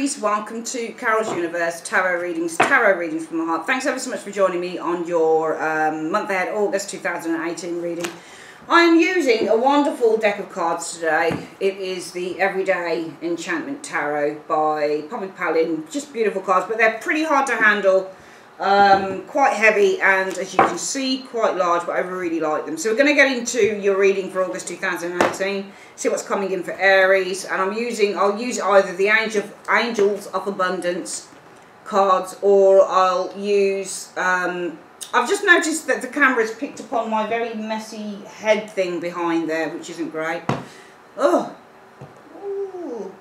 Aries, welcome to Carol's Universe Tarot Readings from the Heart. Thanks ever so much for joining me on your month ahead August 2018 reading. I'm using a wonderful deck of cards today. It is the Everyday Enchantment Tarot by Poppy Palin. Just beautiful cards, but they're pretty hard to handle, quite heavy, and as you can see, quite large, but I really like them. So we're going to get into your reading for August 2018, see what's coming in for Aries, and I'll use either the Angels of Abundance cards, or I'll use, I've just noticed that the camera's picked up on my very messy head thing behind there, which isn't great. Oh, ooh.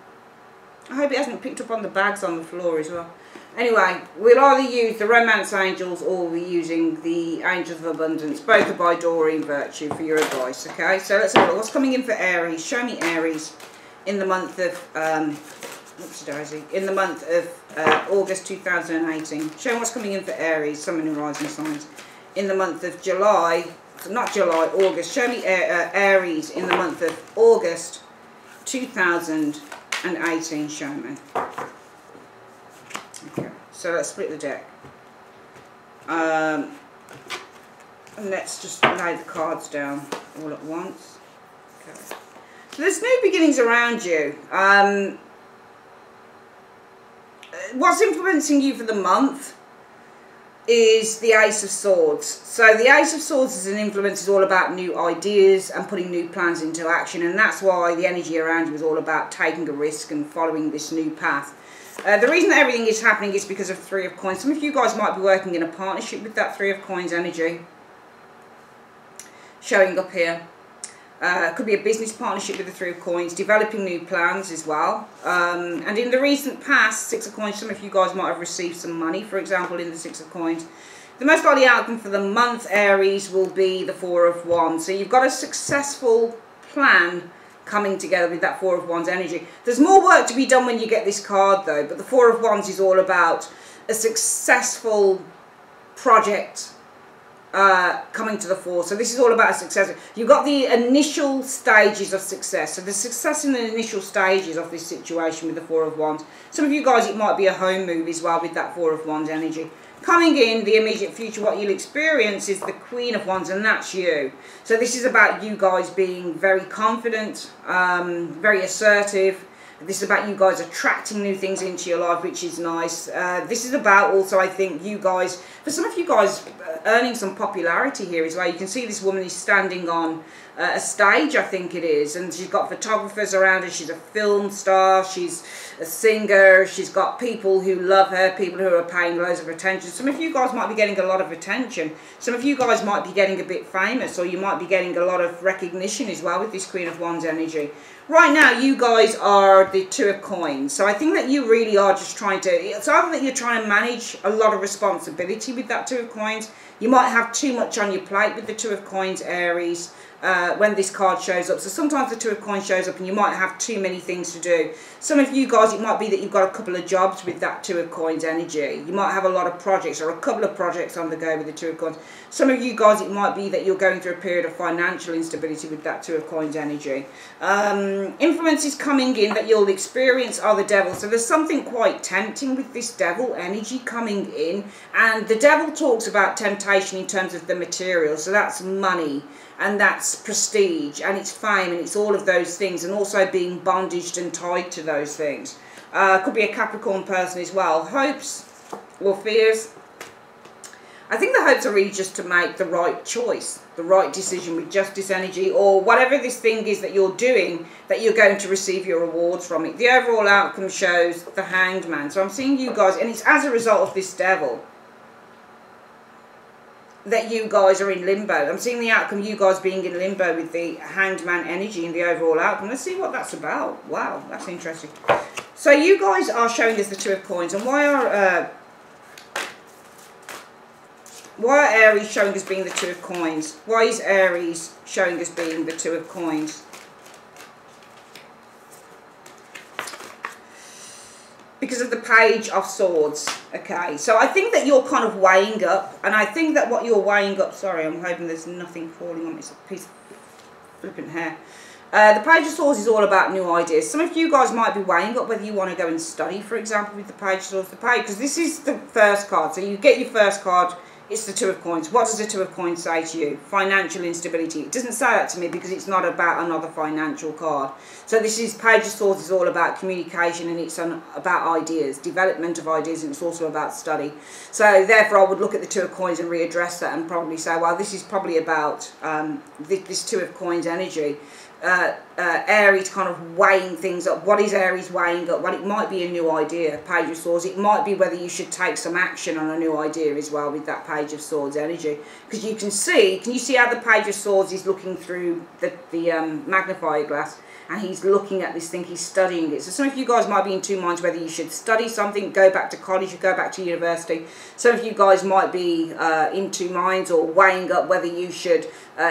I hope it hasn't picked up on the bags on the floor as well. Anyway, we'll either use the Romance Angels or we're using the Angels of Abundance. Both are by Doreen Virtue for your advice, okay? So let's have a look. What's coming in for Aries? Show me Aries in the month of, August 2018. Show me what's coming in for Aries, Sun, Moon and Rising signs. In the month of August. Show me Aries in the month of August 2018. Show me. Okay, so let's split the deck. And let's just lay the cards down all at once. Okay. So there's new beginnings around you. What's influencing you for the month is the Ace of Swords. So the Ace of Swords as an influence is all about new ideas and putting new plans into action, and that's why the energy around you is all about taking a risk and following this new path. The reason that everything is happening is because of Three of Coins. Some of you guys might be working in a partnership with that Three of Coins energy showing up here. Could be a business partnership with the Three of Coins, developing new plans as well. And in the recent past, Six of Coins, some of you guys might have received some money, for example, in the Six of Coins. The most likely outcome for the month, Aries, will be the Four of Wands. So you've got a successful plan coming together with that Four of Wands energy. There's more work to be done when you get this card though, but the Four of Wands is all about a successful project coming to the fore. So this is all about a success. You've got the initial stages of success. So the success in the initial stages of this situation with the Four of Wands. Some of you guys, it might be a home move as well with that Four of Wands energy. Coming in the immediate future, what you'll experience is the Queen of Wands, and that's you. So this is about you guys being very confident, very assertive. This is about you guys attracting new things into your life, which is nice. This is about also, I think, you guys, for some of you guys, earning some popularity here as well. You can see this woman is standing on a stage, I think it is, and she's got photographers around her. She's a film star, she's a singer, she's got people who love her, people who are paying loads of attention. Some of you guys might be getting a lot of attention. Some of you guys might be getting a bit famous, or you might be getting a lot of recognition as well with this Queen of Wands energy. Right now, you guys are the Two of Coins. So I think that you really are just trying to, it's either that you're trying to manage a lot of responsibility with that Two of Coins. You might have too much on your plate with the Two of Coins, Aries, when this card shows up. So sometimes the Two of Coins shows up and you might have too many things to do. Some of you guys, it might be that you've got a couple of jobs with that Two of Coins energy. You might have a lot of projects or a couple of projects on the go with the Two of Coins. Some of you guys, it might be that you're going through a period of financial instability with that Two of Coins energy. Influences coming in that you'll experience are the Devil. So there's something quite tempting with this Devil energy coming in. And the Devil talks about temptation in terms of the material. So that's money, and that's prestige, and it's fame, and it's all of those things, and also being bondaged and tied to those things. Could be a Capricorn person as well. Hopes or fears. I think the hopes are really just to make the right choice, the right decision with Justice energy, or whatever this thing is that you're doing, that you're going to receive your rewards from it. The overall outcome shows the Hanged Man. So I'm seeing you guys, and it's as a result of this Devil that you guys are in limbo. I'm seeing the outcome, you guys being in limbo with the Hanged Man energy in the overall outcome. Let's see what that's about. Wow, that's interesting. So you guys are showing us the Two of Coins, and why are Aries showing us being the Two of Coins? Why is Aries showing us being the Two of Coins? Because of the Page of Swords. Okay, so I think that you're kind of weighing up, and I think that what you're weighing up, sorry, I'm hoping there's nothing falling on this piece of flippant hair. The Page of Swords is all about new ideas. Some of you guys might be weighing up whether you want to go and study, for example, with the Page of Swords. Because this is the first card. So you get your first card, it's the Two of Coins. What does the Two of Coins say to you? Financial instability. It doesn't say that to me because it's not about another financial card. So this is, Page of Swords is all about communication, and it's about ideas, development of ideas, and it's also about study. So therefore I would look at the Two of Coins and readdress that and probably say, well, this is probably about this Two of Coins energy. Aries kind of weighing things up. What is Aries weighing up? Well, it might be a new idea, Page of Swords. It might be whether you should take some action on a new idea as well with that Page of Swords energy. Because you can you see how the Page of Swords is looking through the magnifying glass, and he's looking at this thing, he's studying it. So some of you guys might be in two minds whether you should study something, go back to college, or go back to university. Some of you guys might be in two minds or weighing up whether you should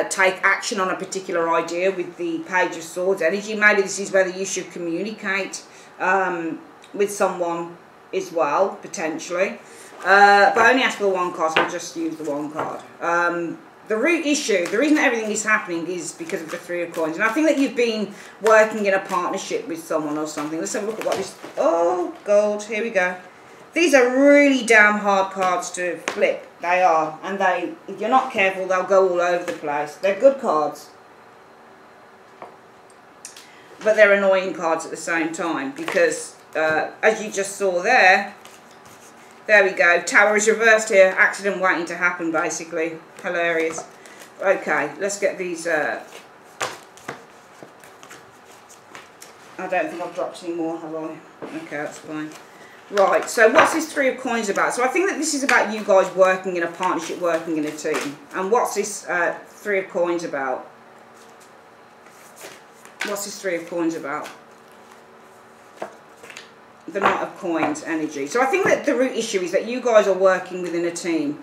take action on a particular idea with the Page of Swords energy. Maybe this is whether you should communicate with someone as well, potentially. But I only ask for the one card, so I'll just use the one card. The root issue, the reason everything is happening is because of the Three of Coins. And I think that you've been working in a partnership with someone or something. Let's have a look at what this... Oh, gold. Here we go. These are really damn hard cards to flip. They are. And if you're not careful, they'll go all over the place. They're good cards. But they're annoying cards at the same time. Because, as you just saw there... There we go. Tower is reversed here. Accident waiting to happen, basically. Hilarious. Okay, let's get these... I don't think I've dropped any more, have I? Okay, that's fine. Right, so what's this Three of Coins about? So I think that this is about you guys working in a partnership, working in a team. And what's this Three of Coins about? What's this Three of Coins about? The Knight of Coins energy. So I think that the root issue is that you guys are working within a team,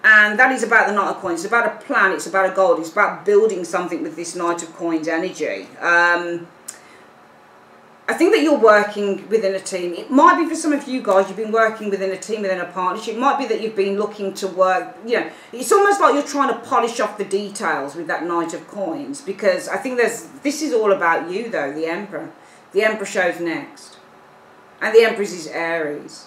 and that is about the Knight of Coins. It's about a plan, it's about a goal, it's about building something with this Knight of Coins energy. I think that you're working within a team. It might be for some of you guys, you've been working within a team, within a partnership. It might be that you've been looking to work, you know, it's almost like you're trying to polish off the details with that Knight of Coins, because I think this is all about you though, the Emperor. The Emperor shows next. And the Empress is Aries.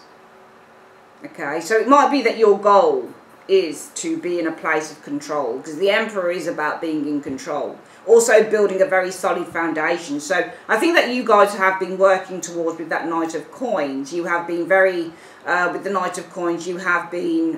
Okay, so it might be that your goal is to be in a place of control, because the Emperor is about being in control. Also building a very solid foundation. So I think that you guys have been working towards with that Knight of Coins. You have been very, with the Knight of Coins, you have been,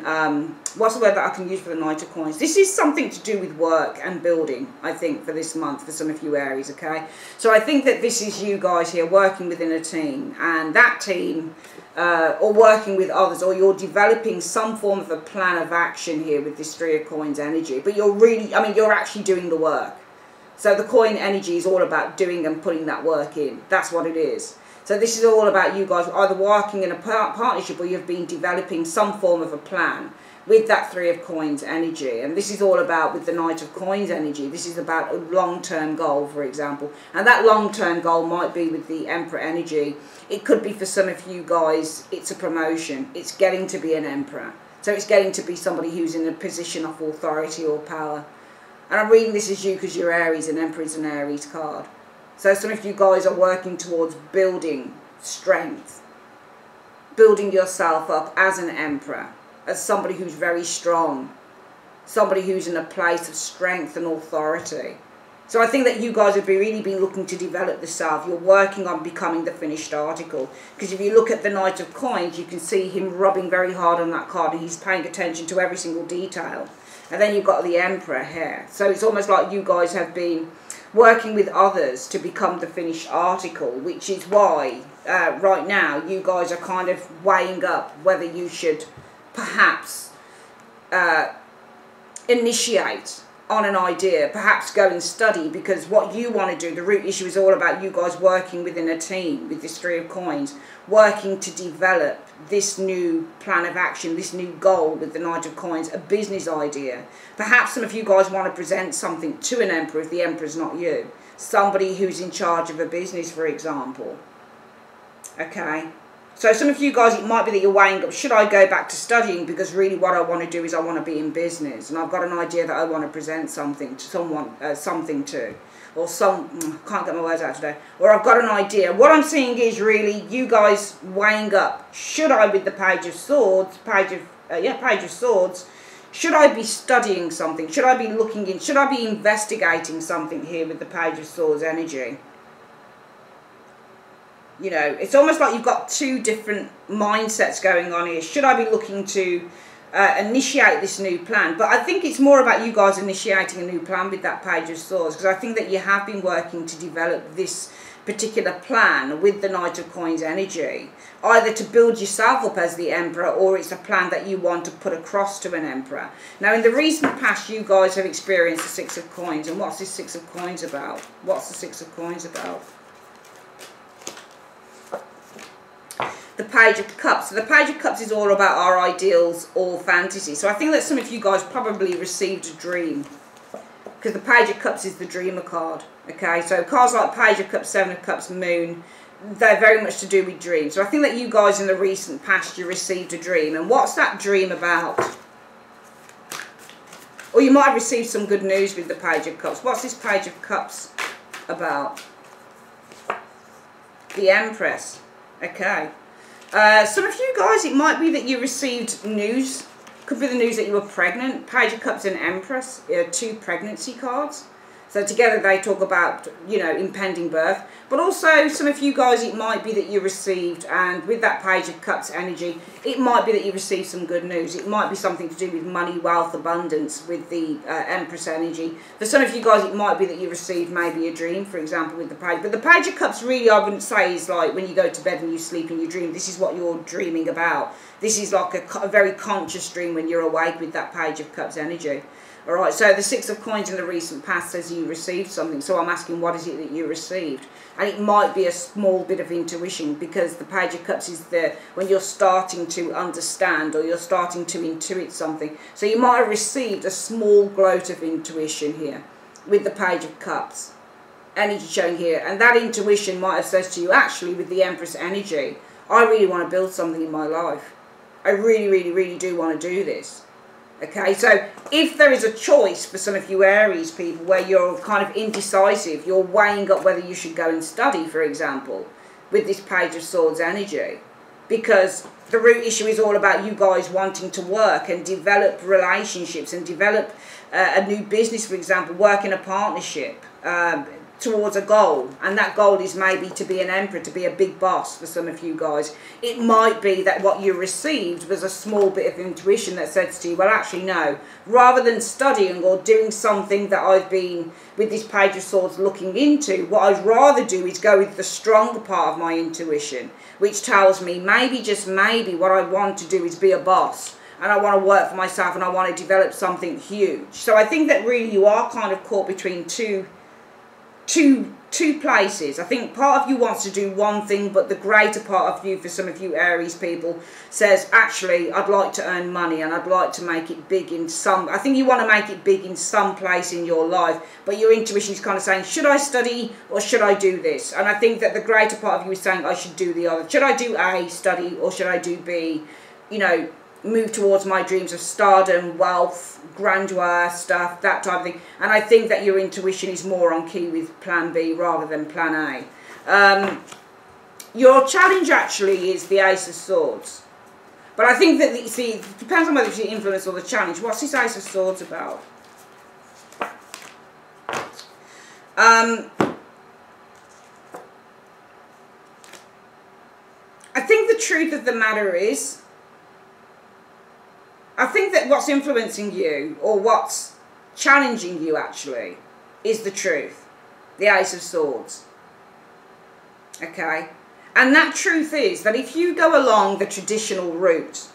what's the word that I can use for the Knight of Coins? This is something to do with work and building, I think, for this month, for some of you Aries, okay? So I think that this is you guys here working within a team, and that team, or working with others, or you're developing some form of a plan of action here with this Three of Coins energy. But you're really, I mean, you're actually doing the work. So the coin energy is all about doing and putting that work in. That's what it is. So this is all about you guys either working in a partnership, or you've been developing some form of a plan with that Three of Coins energy. And this is all about, with the Knight of Coins energy, this is about a long-term goal, for example. And that long-term goal might be with the Emperor energy. It could be for some of you guys, it's a promotion. It's getting to be an Emperor. So it's getting to be somebody who's in a position of authority or power. And I'm reading this as you because you're Aries, and Emperor is an Aries card. So some of you guys are working towards building strength, building yourself up as an Emperor, as somebody who's very strong, somebody who's in a place of strength and authority. So I think that you guys have really been looking to develop the self. You're working on becoming the finished article. Because if you look at the Knight of Coins, you can see him rubbing very hard on that card, and he's paying attention to every single detail. And then you've got the Emperor here. So it's almost like you guys have been working with others to become the finished article, which is why right now you guys are kind of weighing up whether you should perhaps initiate on an idea, perhaps go and study, because what you want to do, the root issue is all about you guys working within a team with this Three of Coins, working to develop this new plan of action, this new goal with the Knight of Coins, a business idea. Perhaps some of you guys want to present something to an Emperor if the Emperor's not you. Somebody who's in charge of a business, for example. Okay? So some of you guys, it might be that you're weighing up, should I go back to studying? Because really what I want to do is I want to be in business. And I've got an idea that I want to present something to someone, or can't get my words out today. Or I've got an idea. What I'm seeing is really you guys weighing up, should I, with the Page of Swords, Page of Swords, should I be studying something? Should I be looking in, should I be investigating something here with the Page of Swords energy? You know, it's almost like you've got two different mindsets going on here. Should I be looking to initiate this new plan? But I think it's more about you guys initiating a new plan with that Page of Swords, because I think that you have been working to develop this particular plan with the Knight of Coins energy, either to build yourself up as the Emperor, or it's a plan that you want to put across to an Emperor. Now, in the recent past, you guys have experienced the Six of Coins. And what's this Six of Coins about? What's the Six of Coins about? The Page of Cups. So the Page of Cups is all about our ideals or fantasy. So I think that some of you guys probably received a dream, because the Page of Cups is the dreamer card. Okay, so cards like Page of Cups, Seven of Cups, Moon, they're very much to do with dreams. So I think that you guys in the recent past, you received a dream. And what's that dream about? Or you might have received some good news with the Page of Cups. What's this Page of Cups about? The Empress. Okay. Some of you guys, it might be that you received news. Could be the news that you were pregnant. Page of Cups and Empress, two pregnancy cards. So together they talk about, you know, impending birth. But also some of you guys, it might be that you received, and with that Page of Cups energy, it might be that you received some good news. It might be something to do with money, wealth, abundance with the Empress energy. For some of you guys, it might be that you received maybe a dream, for example, with the Page. But the Page of Cups really, I wouldn't say, is like when you go to bed and you sleep and you dream. This is what you're dreaming about. This is like a very conscious dream when you're awake with that Page of Cups energy. Alright, so the Six of Coins in the recent past says you received something. So I'm asking, what is it that you received? And it might be a small bit of intuition, because the Page of Cups is when you're starting to understand, or you're starting to intuit something. So you might have received a small gloat of intuition here with the Page of Cups energy showing here. And that intuition might have said to you, actually, with the Empress energy, I really want to build something in my life. I really, really, really do want to do this. Okay, so if there is a choice for some of you Aries people where you're kind of indecisive, you're weighing up whether you should go and study, for example, with this Page of Swords energy, because the root issue is all about you guys wanting to work and develop relationships and develop a new business, for example, work in a partnership towards a goal, and that goal is maybe to be an emperor, to be a big boss for some of you guys. It might be that what you received was a small bit of intuition that says to you, well, actually no, rather than studying or doing something that I've been with this Page of Swords looking into, what I'd rather do is go with the stronger part of my intuition, which tells me maybe, just maybe, what I want to do is be a boss, and I want to work for myself, and I want to develop something huge. So I think that really you are kind of caught between two places. I think part of you wants to do one thing, but the greater part of you, for some of you Aries people, says, actually, I'd like to earn money and I'd like to make it big in some, I think you want to make it big in some place in your life, but your intuition is kind of saying, should I study or should I do this? And I think that the greater part of you is saying, I should do the other. Should I do A, study, or should I do B, you know, move towards my dreams of stardom, wealth, grandeur stuff, that type of thing. And I think that your intuition is more on key with plan B rather than plan A. Your challenge actually is the Ace of Swords. But I think that, see, it depends on whether it's the influence or the challenge. What's this Ace of Swords about? I think the truth of the matter is, I think that what's influencing you, or what's challenging you actually, is the truth. The Ace of Swords. Okay? And that truth is that if you go along the traditional route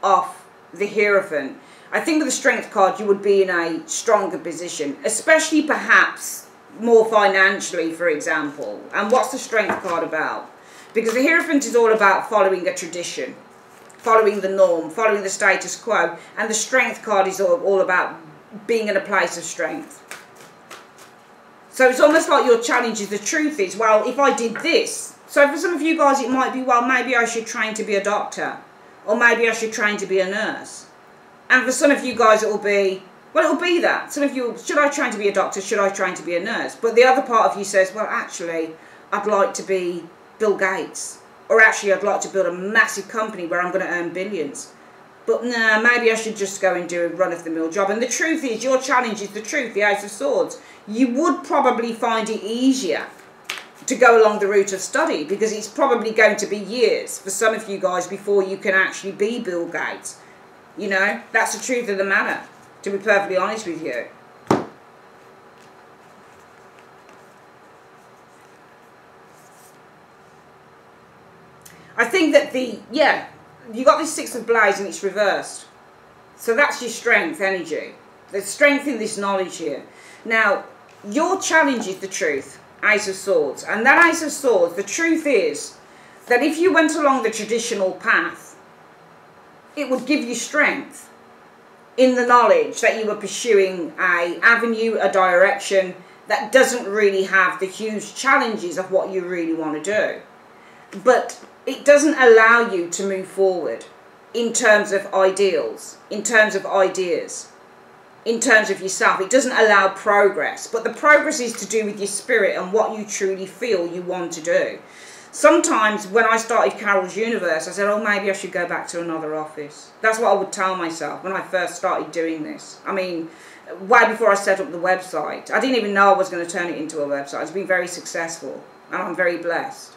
of the Hierophant, I think with the Strength card you would be in a stronger position, especially perhaps more financially, for example. And what's the Strength card about? Because the Hierophant is all about following a tradition, following the norm, following the status quo, and the Strength card is all about being in a place of strength. So it's almost like your challenge is, the truth is, well, if I did this, So for some of you guys, it might be, well, maybe I should train to be a doctor, or maybe I should train to be a nurse. And for some of you guys, it will be, well, it will be that. Some of you, should I train to be a doctor? Should I train to be a nurse? But the other part of you says, well, actually, I'd like to be Bill Gates. Or actually, I'd like to build a massive company where I'm going to earn billions. But nah, maybe I should just go and do a run-of-the-mill job. And the truth is, your challenge is the truth, the Ace of Swords. You would probably find it easier to go along the route of study, because it's probably going to be years for some of you guys before you can actually be Bill Gates. You know, that's the truth of the matter, to be perfectly honest with you. I think that you got this Six of Blades and it's reversed. So that's your strength energy. There's strength in this knowledge here. Now, your challenge is the truth. Ace of Swords. And that Ace of Swords, the truth is that if you went along the traditional path, it would give you strength in the knowledge that you were pursuing an avenue, a direction that doesn't really have the huge challenges of what you really want to do. But it doesn't allow you to move forward in terms of ideals, in terms of ideas, in terms of yourself. It doesn't allow progress, but the progress is to do with your spirit and what you truly feel you want to do. Sometimes when I started Carol's Universe, I said, oh, maybe I should go back to another office. That's what I would tell myself when I first started doing this. I mean, way before I set up the website. I didn't even know I was going to turn it into a website. It's been very successful and I'm very blessed.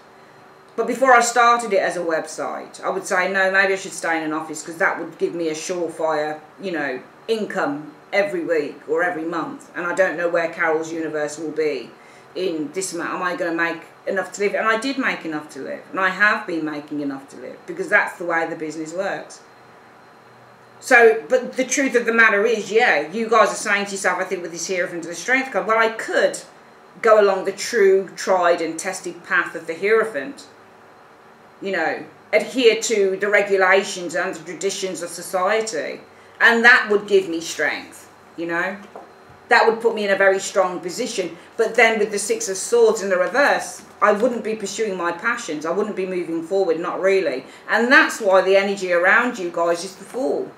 But before I started it as a website, I would say, no, maybe I should stay in an office, because that would give me a surefire, you know, income every week or every month. And I don't know where Carol's Universe will be in this amount. Am I going to make enough to live? And I did make enough to live. And I have been making enough to live, because that's the way the business works. So, but the truth of the matter is, yeah, you guys are saying to yourself, I think with this Hierophant of the Strength card, well, I could go along the true, tried and tested path of the Hierophant. You know, adhere to the regulations and the traditions of society. And that would give me strength, you know. That would put me in a very strong position. But then with the Six of Swords in the reverse, I wouldn't be pursuing my passions. I wouldn't be moving forward, not really. And that's why the energy around you guys is the Fool.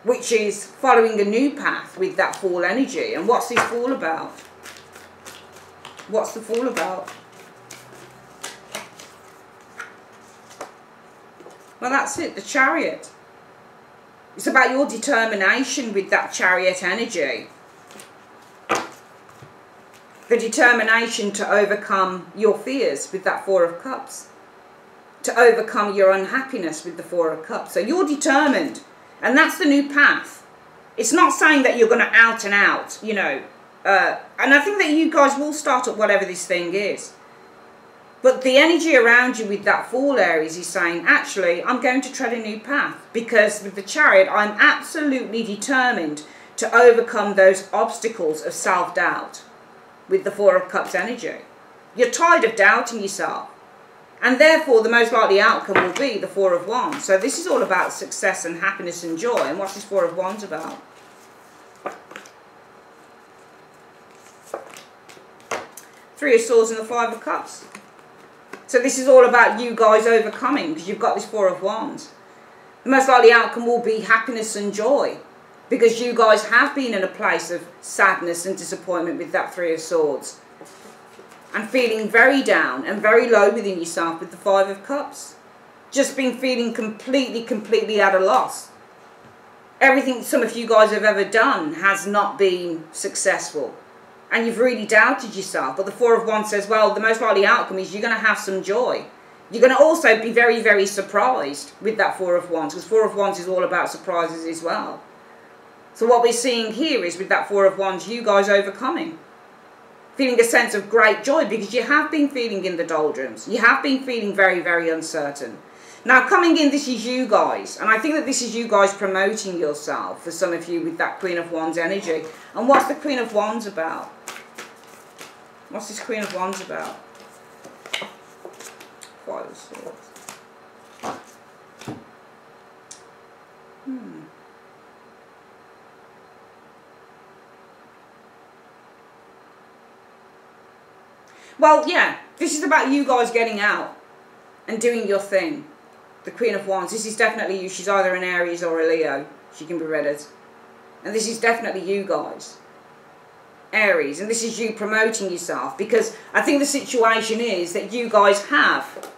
Which is following a new path with that Fool energy. And what's this Fool about? What's the Fool about? Well, that's it, the Chariot. It's about your determination with that Chariot energy. The determination to overcome your fears with that Four of Cups. To overcome your unhappiness with the Four of Cups. So you're determined. And that's the new path. It's not saying that you're going to out and out, you know. And I think that you guys will start up whatever this thing is. But the energy around you with that Fool, Aries, is saying, actually, I'm going to tread a new path. Because with the Chariot, I'm absolutely determined to overcome those obstacles of self-doubt with the Four of Cups energy. You're tired of doubting yourself. And therefore, the most likely outcome will be the Four of Wands. So this is all about success and happiness and joy. And what's this Four of Wands about? Three of Swords and the Five of Cups. So this is all about you guys overcoming, because you've got this Four of Wands. The most likely outcome will be happiness and joy, because you guys have been in a place of sadness and disappointment with that Three of Swords. And feeling very down and very low within yourself with the Five of Cups. Just been feeling completely at a loss. Everything some of you guys have ever done has not been successful. And you've really doubted yourself. But the Four of Wands says, well, the most likely outcome is you're going to have some joy. You're going to also be very surprised with that Four of Wands. Because Four of Wands is all about surprises as well. So what we're seeing here is with that Four of Wands, you guys overcoming. Feeling a sense of great joy, because you have been feeling in the doldrums. You have been feeling very uncertain. Now coming in, this is you guys. And I think that this is you guys promoting yourself, for some of you, with that Queen of Wands energy. And what's the Queen of Wands about? What's this Queen of Wands about? Five of Swords. Well, yeah, This is about you guys getting out and doing your thing. The Queen of Wands. This is definitely you. She's either an Aries or a Leo. She can be read as. And this is definitely you guys. Aries. And this is you promoting yourself. Because I think the situation is that you guys have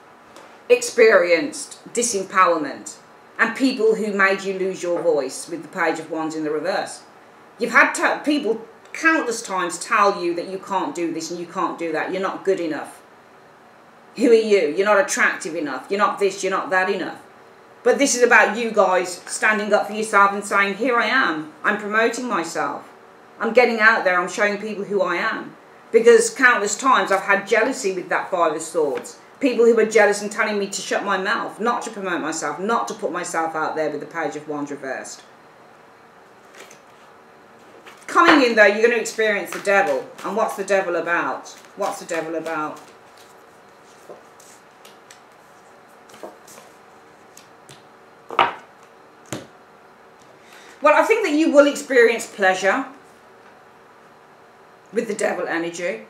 experienced disempowerment. And people who made you lose your voice with the Page of Wands in the reverse. You've had people countless times tell you that you can't do this and you can't do that. You're not good enough. Who are you? You're not attractive enough. You're not this, you're not that enough. But this is about you guys standing up for yourself and saying, here I am. I'm promoting myself. I'm getting out there. I'm showing people who I am. Because countless times I've had jealousy with that Five of Swords. People who are jealous and telling me to shut my mouth, not to promote myself, not to put myself out there with the Page of Wands reversed. Coming in though, you're going to experience the devil. And what's the devil about? What's the devil about? Well, I think that you will experience pleasure with the devil energy.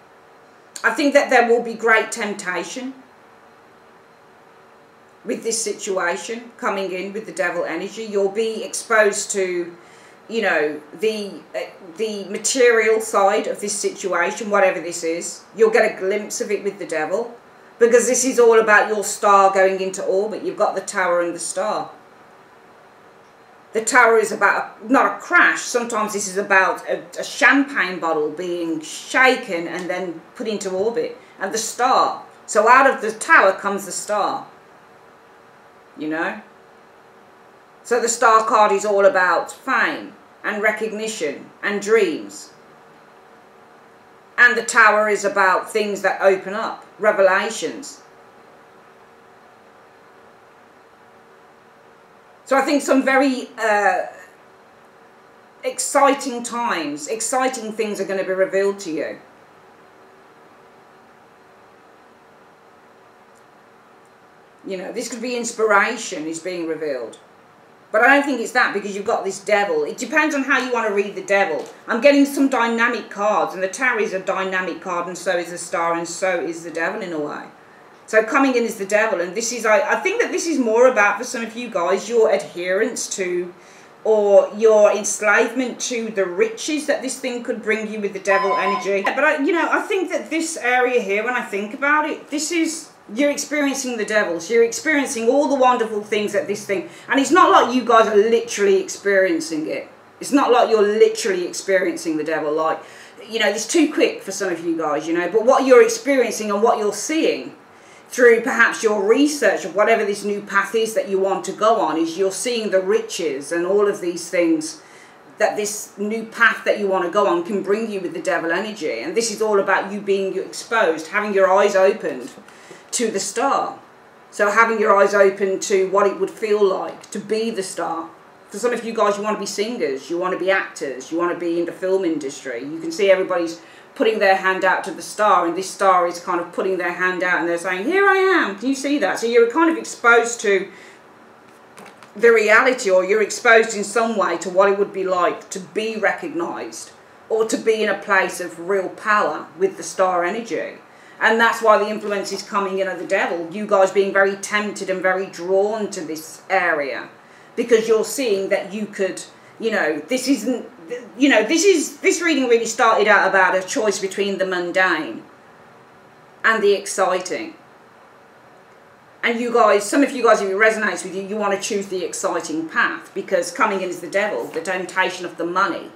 I think that there will be great temptation with this situation coming in with the devil energy. You'll be exposed to, you know, the material side of this situation, whatever this is. You'll get a glimpse of it with the devil, because this is all about your star going into orbit. You've got the Tower and the star. The Tower is about, not a crash, sometimes this is about a champagne bottle being shaken and then put into orbit. And the star. So out of the Tower comes the star. You know? So the star card is all about fame and recognition and dreams. And the Tower is about things that open up, revelations. So I think some very exciting times, exciting things are going to be revealed to you. You know, this could be inspiration is being revealed. But I don't think it's that, because you've got this devil. It depends on how you want to read the devil. I'm getting some dynamic cards, and the Tower is a dynamic card, and so is the star, and so is the devil in a way. So coming in is the devil, and this is, I think that this is more about, for some of you guys, your adherence to, or your enslavement to the riches that this thing could bring you with the devil energy. But you know, I think that this area here, when I think about it, this is, you're experiencing the devils. You're experiencing all the wonderful things that this thing, and it's not like you guys are literally experiencing it. It's not like you're literally experiencing the devil, like, you know, it's too quick for some of you guys, you know, but what you're experiencing and what you're seeing through perhaps your research of whatever this new path is that you want to go on, is you're seeing the riches and all of these things that this new path that you want to go on can bring you with the devil energy. And this is all about you being exposed, having your eyes opened to the star. So having your eyes open to what it would feel like to be the star. For some of you guys, you want to be singers, you want to be actors, you want to be in the film industry. You can see everybody's putting their hand out to the star, and this star is kind of putting their hand out and they're saying, here I am. Can you see that? So you're kind of exposed to the reality, or you're exposed in some way to what it would be like to be recognised, or to be in a place of real power with the star energy. And that's why the influence is coming in of the devil. You guys being very tempted and very drawn to this area, because you're seeing that you could, you know, this isn't, you know, this reading really started out about a choice between the mundane and the exciting. And you guys, some of you guys, if it resonates with you, you want to choose the exciting path, because coming in is the devil, the temptation of the money,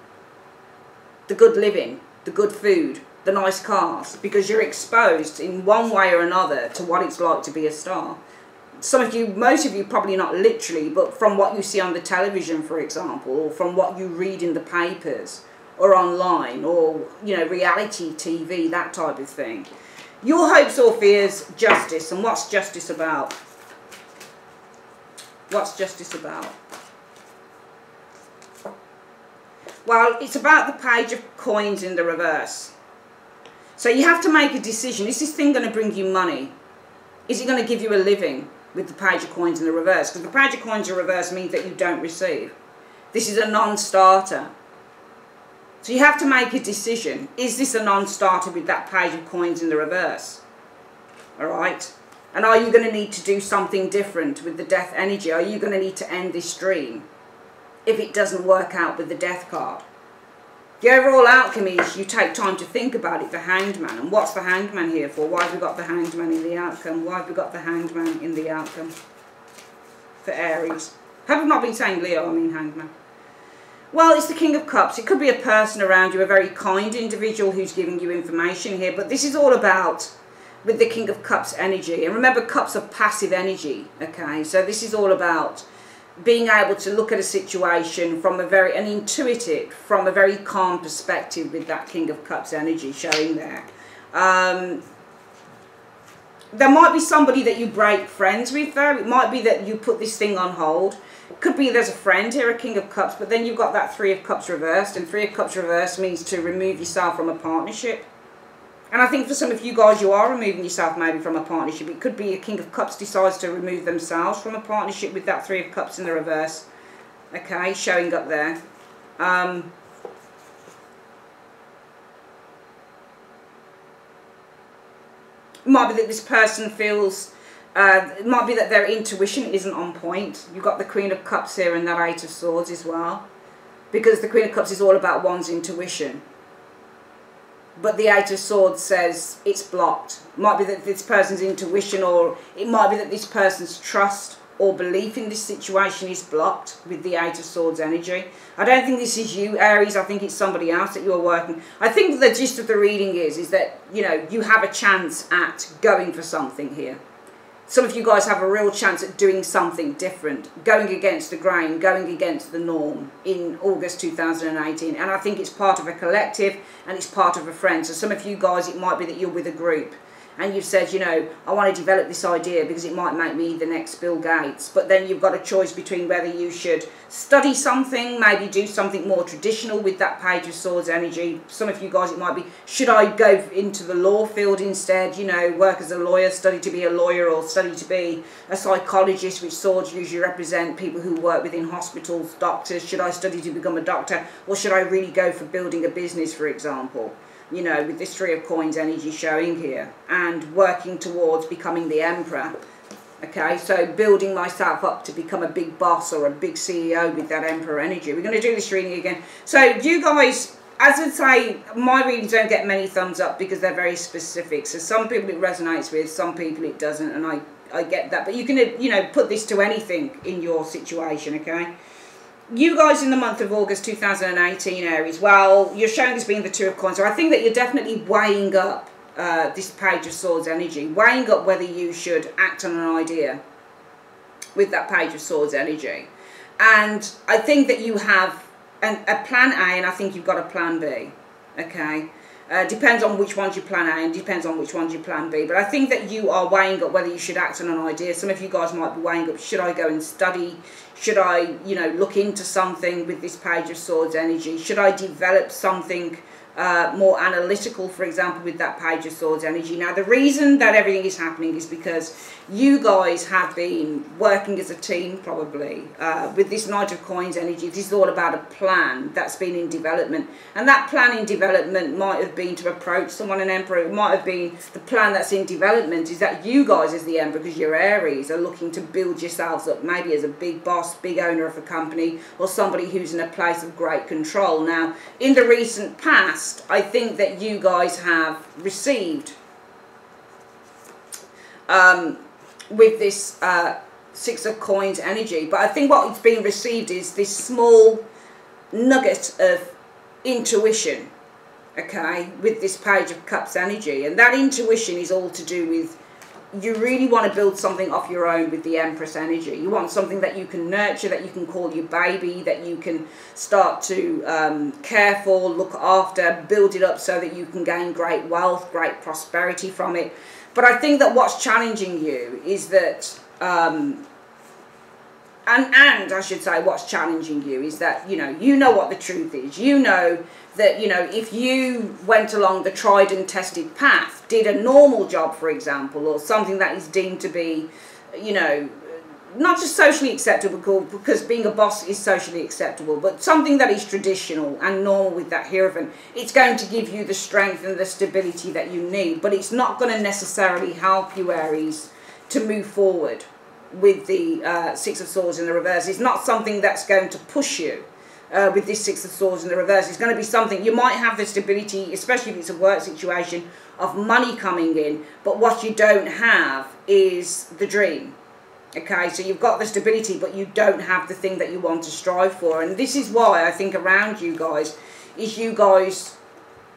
the good living, the good food, the nice cars, because you're exposed in one way or another to what it's like to be a star. Some of you, most of you probably not literally, but from what you see on the television, for example, or from what you read in the papers or online, or, you know, reality TV, that type of thing. Your hopes or fears, justice. And what's justice about? What's justice about? Well, it's about the Page of Coins in the reverse. So you have to make a decision. Is this thing going to bring you money? Is it going to give you a living with the Page of Coins in the reverse? Because the Page of Coins in reverse means that you don't receive. This is a non-starter. So you have to make a decision. Is this a non-starter with that Page of Coins in the reverse? all right? And are you going to need to do something different with the death energy? Are you going to need to end this dream if it doesn't work out with the death card? The overall outcome is you take time to think about it, the Hanged Man. And what's the Hanged Man here for? Why have we got the Hanged Man in the outcome? Why have we got the Hanged Man in the outcome for Aries? Have I not been saying Leo, I mean Hanged Man? Well, it's the King of Cups. It could be a person around you, a very kind individual who's giving you information here. But this is all about, with the King of Cups energy. And remember, cups are passive energy, okay? So this is all about being able to look at a situation from a very calm perspective with that King of Cups energy showing there. There might be somebody that you break friends with there. It might be that you put this thing on hold. It could be there's a friend here, a King of Cups, but then you've got that Three of Cups reversed, and Three of Cups reversed means to remove yourself from a partnership. And I think for some of you guys, you are removing yourself maybe from a partnership. It could be a King of Cups decides to remove themselves from a partnership with that Three of Cups in the reverse. Okay, showing up there. It might be that this person feels, it might be that their intuition isn't on point. You've got the Queen of Cups here and that Eight of Swords as well. Because the Queen of Cups is all about one's intuition. But the Eight of Swords says it's blocked. It might be that this person's intuition, or it might be that this person's trust or belief in this situation is blocked with the Eight of Swords energy. I don't think this is you, Aries. I think it's somebody else that you're working. I think the gist of the reading is that, you know, you have a chance at going for something here. Some of you guys have a real chance at doing something different, going against the grain, going against the norm in August 2018. And I think it's part of a collective and it's part of a friend. So some of you guys, it might be that you're with a group and you've said, you know, I want to develop this idea because it might make me the next Bill Gates. But then you've got a choice between whether you should study something, maybe do something more traditional with that Page of Swords energy. Some of you guys, it might be, should I go into the law field instead, you know, work as a lawyer, study to be a lawyer, or study to be a psychologist, which swords usually represent people who work within hospitals, doctors. Should I study to become a doctor, or should I really go for building a business, for example? You know, with this Three of Coins energy showing here, and working towards becoming the Emperor. Okay, so building myself up to become a big boss or a big CEO with that Emperor energy. We're going to do this reading again. So you guys, as I say, my readings don't get many thumbs up because they're very specific. So some people it resonates with, some people it doesn't, and I get that. But you can, you know, put this to anything in your situation, okay? You guys in the month of August 2018, Aries, well, you're showing as being the Two of Coins. So I think that you're definitely weighing up this Page of Swords energy, weighing up whether you should act on an idea with that Page of Swords energy. And I think that you have a plan A, and I think you've got a plan B, okay? Depends on which one's your plan A and depends on which one's your plan B. But I think that you are weighing up whether you should act on an idea. Some of you guys might be weighing up, should I go and study? Should I, you know, look into something with this Page of Swords energy? Should I develop something more analytical, for example, with that Page of Swords energy? Now, the reason that everything is happening is because you guys have been working as a team, probably, with this Knight of Coins energy. This is all about a plan that's been in development. And that plan in development might have been to approach someone, an Emperor. It might have been the plan that's in development is that you guys as the Emperor, because you're Aries, are looking to build yourselves up maybe as a big boss, big owner of a company, or somebody who's in a place of great control. Now, in the recent past, I think that you guys have received with this Six of Coins energy, but I think what it's been received is this small nugget of intuition, okay, with this Page of Cups energy. And that intuition is all to do with you really want to build something off your own with the Empress energy. You want something that you can nurture, that you can call your baby, that you can start to care for, look after, build it up so that you can gain great wealth, great prosperity from it. But I think that what's challenging you is that, and I should say what's challenging you is that, you know what the truth is. You know that, you know, if you went along the tried and tested path, did a normal job, for example, or something that is deemed to be, you know, not just socially acceptable, because being a boss is socially acceptable, but something that is traditional and normal with that Hierophant. It's going to give you the strength and the stability that you need, but it's not going to necessarily help you, Aries, to move forward with the Six of Swords in the reverse. It's not something that's going to push you with this Six of Swords in the reverse. It's going to be something, you might have the stability, especially if it's a work situation, of money coming in, but what you don't have is the dream. Okay, so you've got the stability, but you don't have the thing that you want to strive for. And this is why I think around you guys is you guys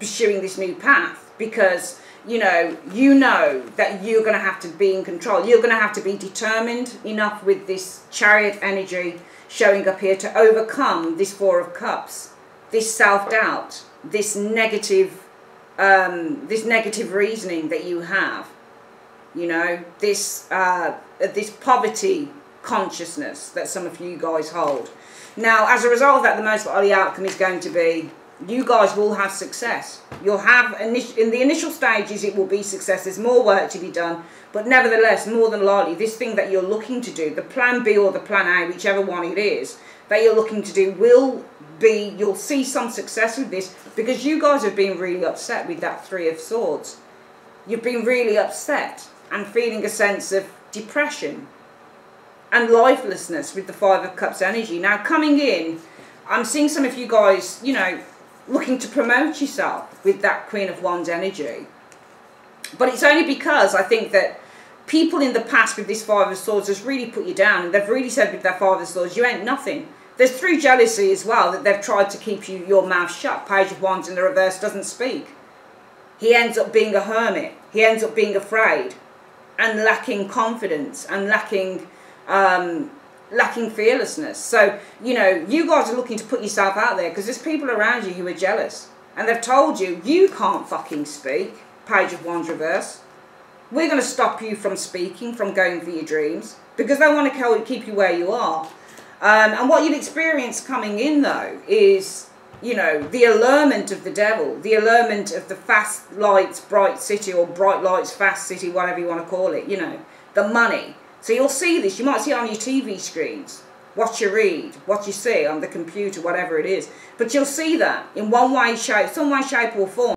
pursuing this new path, because you know that you're going to have to be in control. You're going to have to be determined enough with this Chariot energy showing up here to overcome this Four of Cups, this self-doubt, this negative reasoning that you have. You know, this poverty consciousness that some of you guys hold. Now, as a result of that, the most likely outcome is going to be you guys will have success. You'll have, in the initial stages, it will be success. There's more work to be done. But nevertheless, more than likely, this thing that you're looking to do, the plan B or the plan A, whichever one it is, that you're looking to do will be, you'll see some success with this, because you guys have been really upset with that Three of Swords. You've been really upset and feeling a sense of depression and lifelessness with the Five of Cups energy. Now, coming in, I'm seeing some of you guys, you know, looking to promote yourself with that Queen of Wands energy. But it's only because I think that people in the past with this Five of Swords has really put you down, and they've really said with that Five of Swords, you ain't nothing. There's through jealousy as well that they've tried to keep your mouth shut. Page of Wands in the reverse doesn't speak. He ends up being a hermit. He ends up being afraid and lacking confidence and lacking fearlessness. So, you know, you guys are looking to put yourself out there because there's people around you who are jealous. And they've told you, you can't fucking speak. Page of Wands reverse. We're going to stop you from speaking, from going for your dreams, because they want to keep you where you are. And what you'll experience coming in, though, is, you know, the allurement of the devil, the allurement of the fast lights, bright city, or bright lights, fast city, whatever you want to call it, you know, the money. So you'll see this, you might see it on your TV screens, what you read, what you see on the computer, whatever it is. But you'll see that in one way, shape, some way, shape or form.